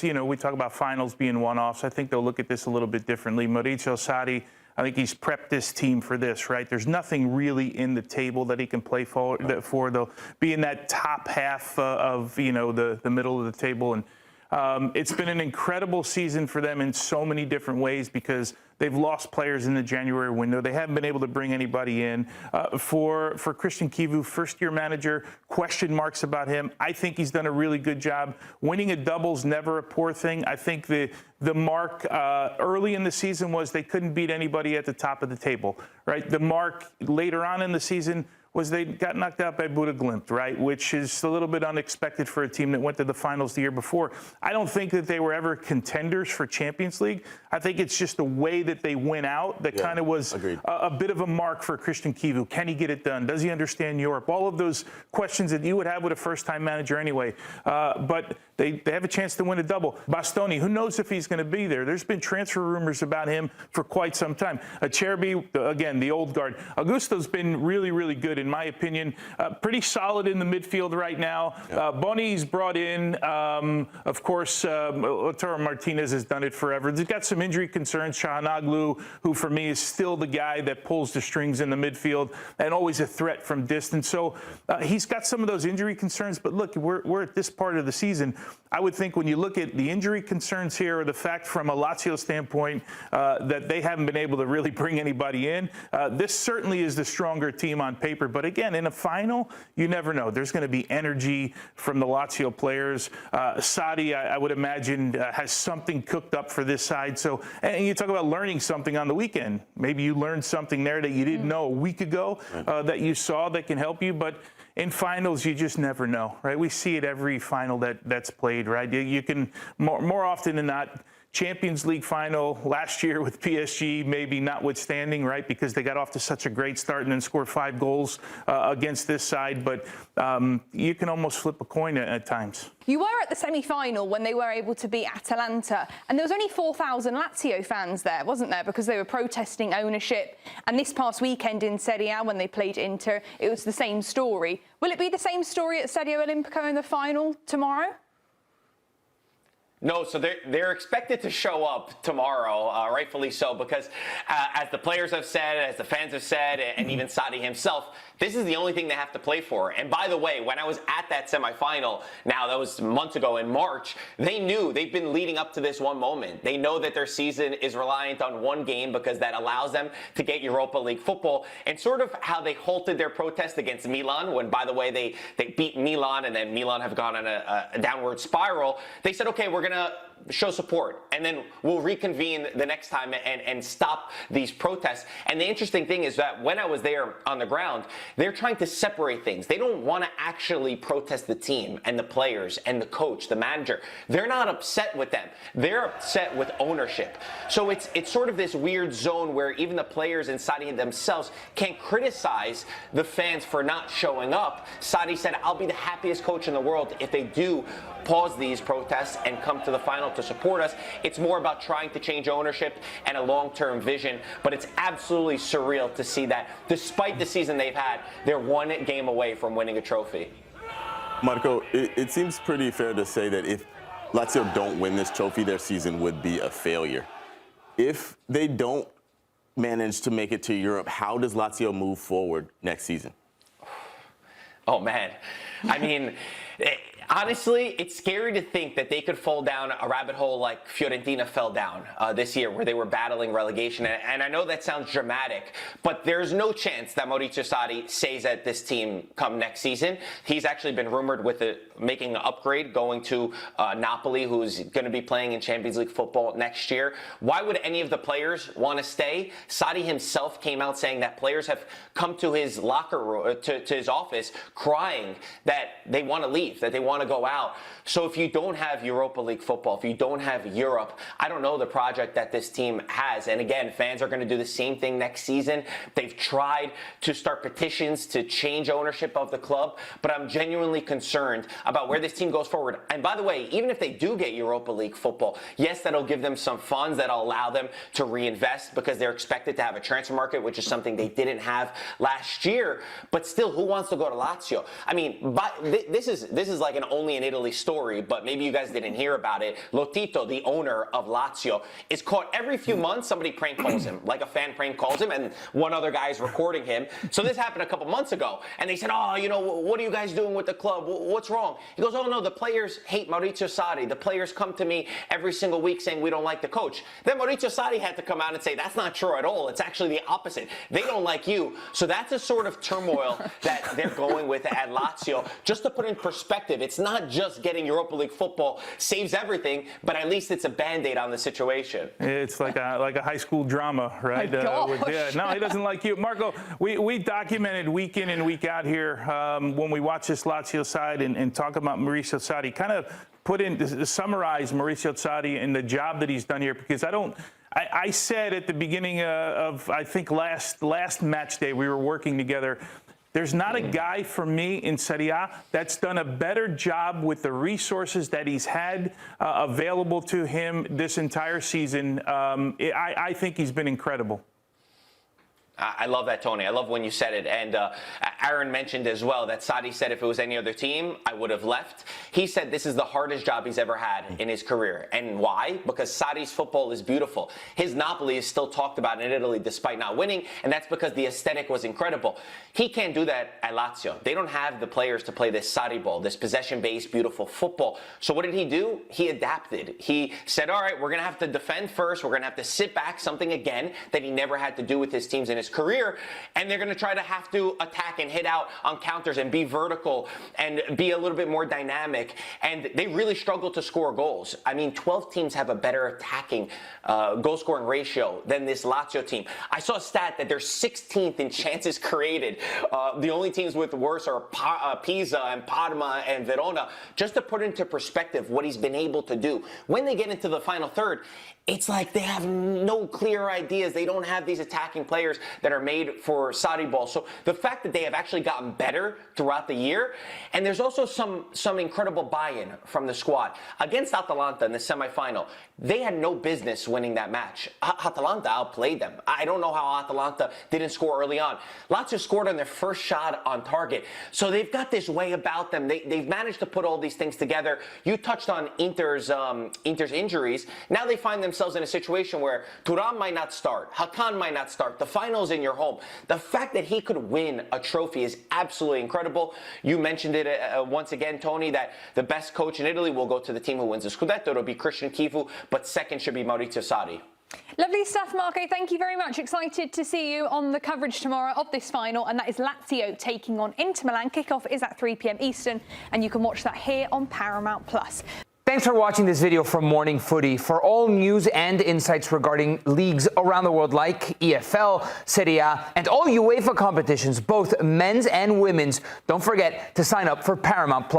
You know, we talk about finals being one-offs. I think they'll look at this a little bit differently. Maurizio Sarri, I think he's prepped this team for this, right? There's nothing really in the table that he can play for. They'll be in that top half of, you know, the middle of the table. And it's been an incredible season for them in so many different ways because they've lost players in the January window. They haven't been able to bring anybody in. For Christian Chivu, first-year manager, question marks about him. I think he's done a really good job. Winning a double's never a poor thing. I think the mark early in the season was they couldn't beat anybody at the top of the table, right? The mark later on in the season was they got knocked out by Buda Glimt, right? Which is a little bit unexpected for a team that went to the finals the year before. I don't think that they were ever contenders for Champions League. I think it's just the way that they went out that kind of was a bit of a mark for Christian Chivu. Can he get it done? Does he understand Europe? All of those questions that you would have with a first-time manager anyway. But they have a chance to win a double. Bastoni, who knows if he's going to be there? There's been transfer rumors about him for quite some time. Acerbi, again, the old guard. Augusto's been really, really good, in my opinion. Pretty solid in the midfield right now. Boni's brought in. Of course, Lautaro Martinez has done it forever. They've got some injury concerns. Shahanoglu, who for me is still the guy that pulls the strings in the midfield and always a threat from distance. So he's got some of those injury concerns. But look, we're at this part of the season. I would think when you look at the injury concerns here or the fact from a Lazio standpoint that they haven't been able to really bring anybody in, this certainly is the stronger team on paper. But again, in a final, you never know. There's going to be energy from the Lazio players. Sarri, I would imagine, has something cooked up for this side. So, and you talk about learning something on the weekend. Maybe you learned something there that you didn't know a week ago that you saw that can help you. But in finals, you just never know, right? We see it every final that's played, right? You can, more often than not, Champions League final last year with PSG, maybe notwithstanding, right? Because they got off to such a great start and then scored 5 goals against this side. But you can almost flip a coin at times. You were at the semi-final when they were able to beat Atalanta, and there was only 4,000 Lazio fans there, wasn't there? Because they were protesting ownership. And this past weekend in Serie A, when they played Inter, it was the same story. Will it be the same story at Stadio Olimpico in the final tomorrow? No, so they're expected to show up tomorrow, rightfully so, because as the players have said, as the fans have said, and even Sarri himself, this is the only thing they have to play for. And by the way, when I was at that semifinal, now that was months ago in March, they knew they've been leading up to this one moment. They know that their season is reliant on one game because that allows them to get Europa League football. And sort of how they halted their protest against Milan, when, by the way, they beat Milan and then Milan have gone on a downward spiral. They said, okay, we're going to show support, and then we'll reconvene the next time and stop these protests. And the interesting thing is that when I was there on the ground, they're trying to separate things. They don't want to actually protest the team and the players and the coach, the manager. They're not upset with them. They're upset with ownership. So it's sort of this weird zone where even the players and Sarri themselves can't criticize the fans for not showing up. Sarri said, I'll be the happiest coach in the world if they do pause these protests and come to the final to support us. It's more about trying to change ownership and a long-term vision, but it's absolutely surreal to see that despite the season they've had, they're one game away from winning a trophy. Marco, it seems pretty fair to say that if Lazio don't win this trophy, their season would be a failure. If they don't manage to make it to Europe, how does Lazio move forward next season? Oh, man. I mean, honestly, it's scary to think that they could fall down a rabbit hole like Fiorentina fell down this year, where they were battling relegation. And I know that sounds dramatic, but there's no chance that Maurizio Sarri stays at this team come next season. He's actually been rumored with making an upgrade, going to Napoli, who's going to be playing in Champions League football next year. Why would any of the players want to stay? Sarri himself came out saying that players have come to his locker room, to his office, crying that they want to leave, that they want to go out. So if you don't have Europa League football, if you don't have Europe, I don't know the project that this team has. And again, fans are going to do the same thing next season. They've tried to start petitions to change ownership of the club, but I'm genuinely concerned about where this team goes forward. And by the way, even if they do get Europa League football, yes, that'll give them some funds that'll allow them to reinvest because they're expected to have a transfer market, which is something they didn't have last year. But still, who wants to go to Lazio? I mean, this is like an only in Italy story, but maybe you guys didn't hear about it. Lotito, the owner of Lazio, is caught every few months. Somebody prank calls him, like a fan prank calls him, and one other guy is recording him. So this happened a couple months ago, and they said, oh, you know, what are you guys doing with the club? What's wrong? He goes, oh, no, the players hate Maurizio Sarri. The players come to me every single week saying we don't like the coach. Then Maurizio Sarri had to come out and say, that's not true at all. It's actually the opposite. They don't like you. So that's a sort of turmoil that they're going with at Lazio. Just to put in perspective, it's not just getting Europa League football saves everything, but at least it's a Band-Aid on the situation. It's like a high school drama, right? Oh, No, he doesn't like you. Marco, we documented week in and week out here when we watch this Lazio side and talk about Maurizio Sarri, kind of summarize Maurizio Sarri and the job that he's done here, because I said at the beginning of, I think, last match day we were working together, there's not a guy for me in Serie A that's done a better job with the resources that he's had available to him this entire season. I think he's been incredible. I love that, Tony. I love when you said it. And Aaron mentioned as well that Sarri said if it was any other team, I would have left. He said this is the hardest job he's ever had in his career. And why? Because Sarri's football is beautiful. His Napoli is still talked about in Italy despite not winning, and that's because the aesthetic was incredible. He can't do that at Lazio. They don't have the players to play this Sarri ball, this possession-based, beautiful football. So what did he do? He adapted. He said, all right, we're going to have to defend first. We're going to have to sit back, something again that he never had to do with his teams in his career, and they're going to try to have to attack and hit out on counters and be vertical and be a little bit more dynamic, and they really struggle to score goals. I mean, 12 teams have a better attacking goal-scoring ratio than this Lazio team. I saw a stat that they're 16th in chances created. The only teams with worse are Pisa and Parma and Verona. Just to put into perspective what he's been able to do. When they get into the final third, it's like they have no clear ideas. They don't have these attacking players that are made for Sarri ball. So the fact that they have actually gotten better throughout the year, and there's also some incredible buy-in from the squad. Against Atalanta in the semifinal, they had no business winning that match. Atalanta outplayed them. I don't know how Atalanta didn't score early on. Lazio scored on their first shot on target. So they've got this way about them. They've managed to put all these things together. You touched on Inter's injuries. Now they find themselves in a situation where Thuram might not start. Hakan might not start. The final's in your home. The fact that he could win a trophy is absolutely incredible. You mentioned it once again, Tony, that the best coach in Italy will go to the team who wins the Scudetto. It'll be Christian Chivu, but second should be Maurizio Sarri. Lovely stuff, Marco. Thank you very much. Excited to see you on the coverage tomorrow of this final, and that is Lazio taking on Inter Milan. Kickoff is at 3 p.m. Eastern, and you can watch that here on Paramount+. Thanks for watching this video from Morning Footy. For all news and insights regarding leagues around the world like EFL, Serie A, and all UEFA competitions, both men's and women's, don't forget to sign up for Paramount+.